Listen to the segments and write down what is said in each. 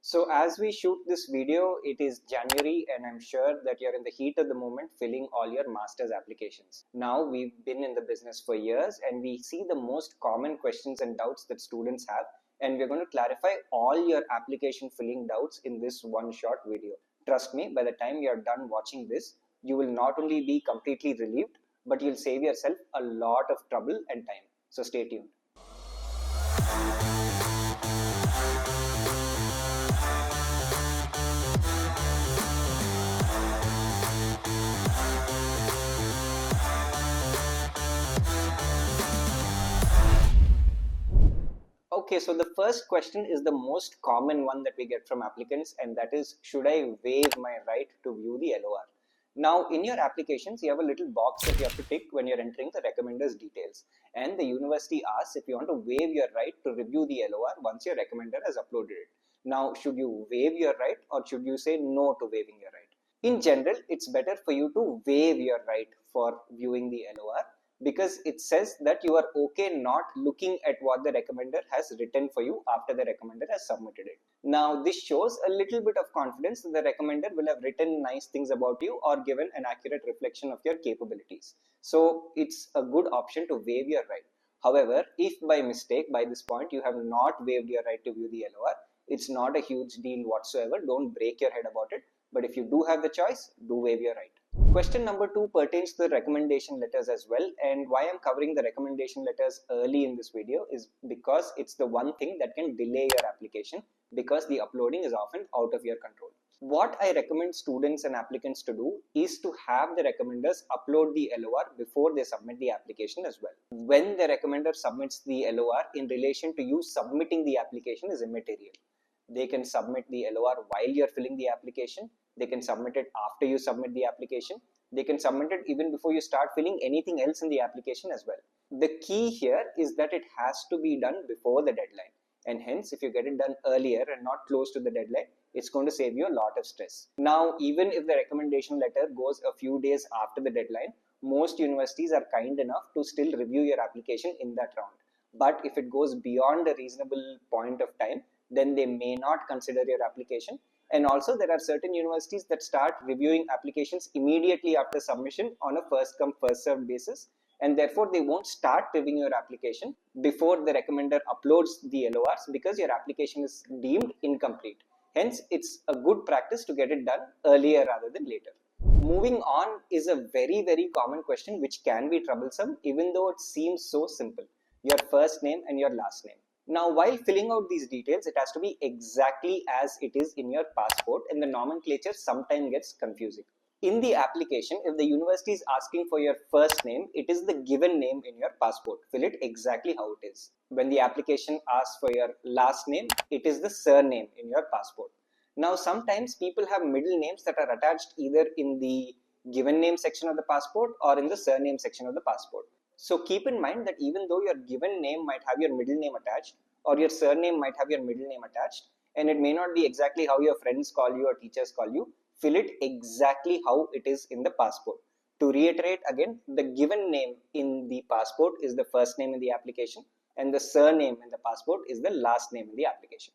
So as we shoot this video, it is January and I'm sure that you're in the heat of the moment filling all your master's applications. Now we've been in the business for years and we see the most common questions and doubts that students have, and we're going to clarify all your application filling doubts in this one short video. Trust me, by the time you're done watching this, you will not only be completely relieved, but you'll save yourself a lot of trouble and time. So stay tuned. Okay, so the first question is the most common one that we get from applicants, and that is, should I waive my right to view the LOR? Now, in your applications, you have a little box that you have to tick when you're entering the recommender's details. And the university asks if you want to waive your right to review the LOR once your recommender has uploaded it. Now, should you waive your right or should you say no to waiving your right? In general, it's better for you to waive your right for viewing the LOR, because it says that you are okay not looking at what the recommender has written for you after the recommender has submitted it. Now, this shows a little bit of confidence that the recommender will have written nice things about you or given an accurate reflection of your capabilities. So it's a good option to waive your right. However, if by mistake by this point you have not waived your right to view the LOR, it's not a huge deal whatsoever. Don't break your head about it. But if you do have the choice, do waive your right. Question number 2 pertains to the recommendation letters as well, and why I'm covering the recommendation letters early in this video is because it's the one thing that can delay your application, because the uploading is often out of your control. What I recommend students and applicants to do is to have the recommenders upload the LOR before they submit the application as well. When the recommender submits the LOR, in relation to you submitting the application is immaterial. They can submit the LOR while you're filling the application. They can submit it after you submit the application. They can submit it even before you start filling anything else in the application as well. The key here is that it has to be done before the deadline. And hence, if you get it done earlier and not close to the deadline, it's going to save you a lot of stress. Now, even if the recommendation letter goes a few days after the deadline, most universities are kind enough to still review your application in that round. But if it goes beyond a reasonable point of time, then they may not consider your application. And also, there are certain universities that start reviewing applications immediately after submission on a first come first served basis, and therefore they won't start reviewing your application before the recommender uploads the LORs, because your application is deemed incomplete. Hence, it's a good practice to get it done earlier rather than later. Moving on is a very common question which can be troublesome even though it seems so simple: your first name and your last name. Now, while filling out these details, it has to be exactly as it is in your passport, and the nomenclature sometimes gets confusing. In the application, if the university is asking for your first name, it is the given name in your passport. Fill it exactly how it is. When the application asks for your last name, it is the surname in your passport. Now, sometimes people have middle names that are attached either in the given name section of the passport or in the surname section of the passport. So keep in mind that even though your given name might have your middle name attached, or your surname might have your middle name attached, and it may not be exactly how your friends call you or teachers call you, fill it exactly how it is in the passport. To reiterate again, the given name in the passport is the first name in the application, and the surname in the passport is the last name in the application.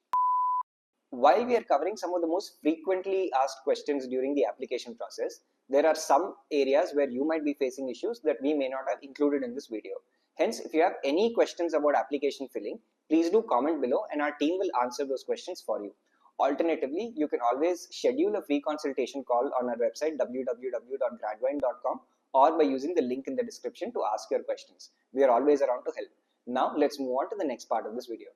While we are covering some of the most frequently asked questions during the application process, there are some areas where you might be facing issues that we may not have included in this video. Hence, if you have any questions about application filling, please do comment below and our team will answer those questions for you. Alternatively, you can always schedule a free consultation call on our website www.gradvine.com, or by using the link in the description to ask your questions. We are always around to help. Now, let's move on to the next part of this video.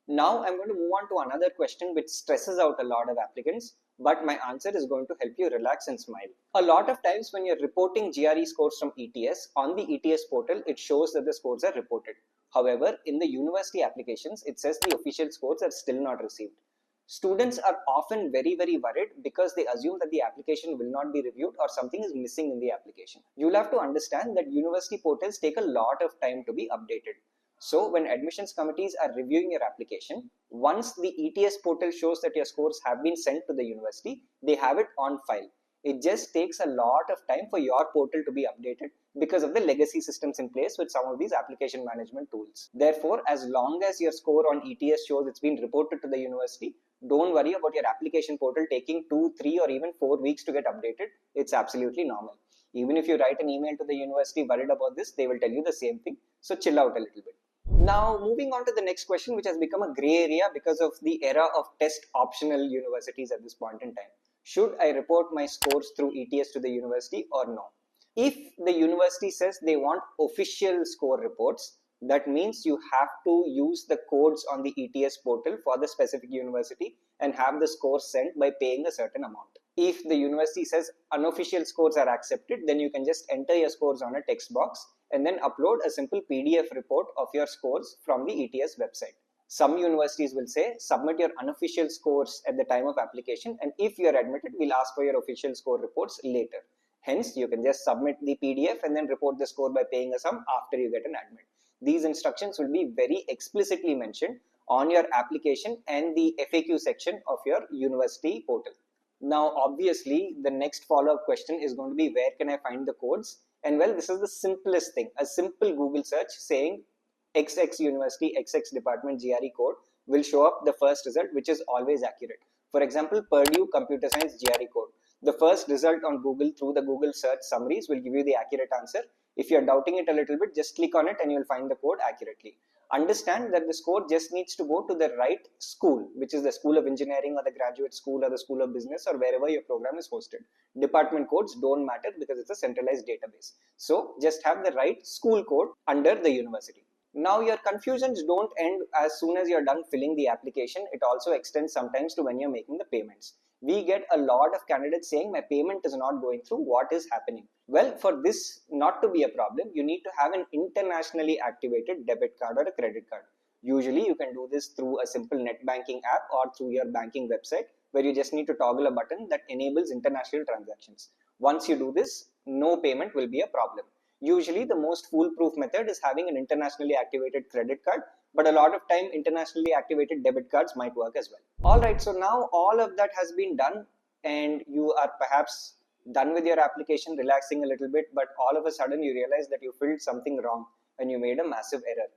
Now I'm going to move on to another question which stresses out a lot of applicants, but my answer is going to help you relax and smile. A lot of times when you're reporting GRE scores from ETS, on the ETS portal, it shows that the scores are reported. However, in the university applications, it says the official scores are still not received. Students are often very worried because they assume that the application will not be reviewed or something is missing in the application. You'll have to understand that university portals take a lot of time to be updated. So when admissions committees are reviewing your application, once the ETS portal shows that your scores have been sent to the university, they have it on file. It just takes a lot of time for your portal to be updated because of the legacy systems in place with some of these application management tools. Therefore, as long as your score on ETS shows it's been reported to the university, don't worry about your application portal taking 2, 3 or even 4 weeks to get updated. It's absolutely normal. Even if you write an email to the university worried about this, they will tell you the same thing. So chill out a little bit. Now, moving on to the next question, which has become a gray area because of the era of test optional universities at this point in time. Should I report my scores through ETS to the university or no? If the university says they want official score reports, that means you have to use the codes on the ETS portal for the specific university and have the scores sent by paying a certain amount. If the university says unofficial scores are accepted, then you can just enter your scores on a text box and then upload a simple PDF report of your scores from the ETS website. Some universities will say submit your unofficial scores at the time of application, and if you are admitted, we'll ask for your official score reports later. Hence, you can just submit the PDF and then report the score by paying a sum after you get an admit. These instructions will be very explicitly mentioned on your application and the FAQ section of your university portal. Now, obviously, the next follow-up question is going to be, where can I find the codes? And well, this is the simplest thing. A simple Google search saying XX University, XX Department GRE code will show up the first result, which is always accurate. For example, Purdue Computer Science GRE code. The first result on Google through the Google search summaries will give you the accurate answer. If you're doubting it a little bit, just click on it and you'll find the code accurately. Understand that the score just needs to go to the right school, which is the School of Engineering or the Graduate School or the School of Business or wherever your program is hosted. Department codes don't matter because it's a centralized database. So just have the right school code under the university. Now your confusions don't end as soon as you're done filling the application. It also extends sometimes to when you're making the payments. We get a lot of candidates saying my payment is not going through. What is happening? Well, for this not to be a problem, you need to have an internationally activated debit card or a credit card. Usually you can do this through a simple net banking app or through your banking website, where you just need to toggle a button that enables international transactions. Once you do this, no payment will be a problem. Usually the most foolproof method is having an internationally activated credit card, but a lot of time internationally activated debit cards might work as well. Alright, so now all of that has been done and you are perhaps done with your application, relaxing a little bit, but all of a sudden you realize that you filled something wrong and you made a massive error.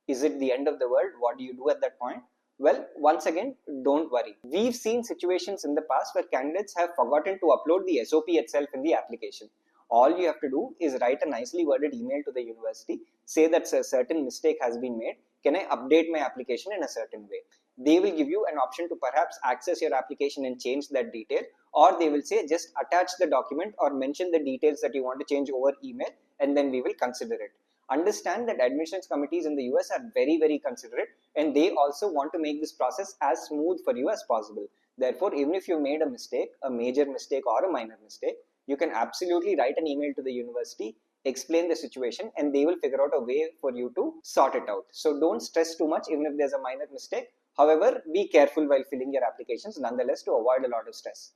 Is it the end of the world? What do you do at that point? Well, once again, don't worry. We've seen situations in the past where candidates have forgotten to upload the SOP itself in the application. All you have to do is write a nicely worded email to the university, say that a certain mistake has been made. Can I update my application in a certain way? They will give you an option to perhaps access your application and change that detail, or they will say just attach the document or mention the details that you want to change over email and then we will consider it. Understand that admissions committees in the US are very, very considerate and they also want to make this process as smooth for you as possible. Therefore, even if you made a mistake, a major mistake or a minor mistake, you can absolutely write an email to the university, explain the situation, and they will figure out a way for you to sort it out. So don't stress too much even if there's a minor mistake. However, be careful while filling your applications nonetheless to avoid a lot of stress.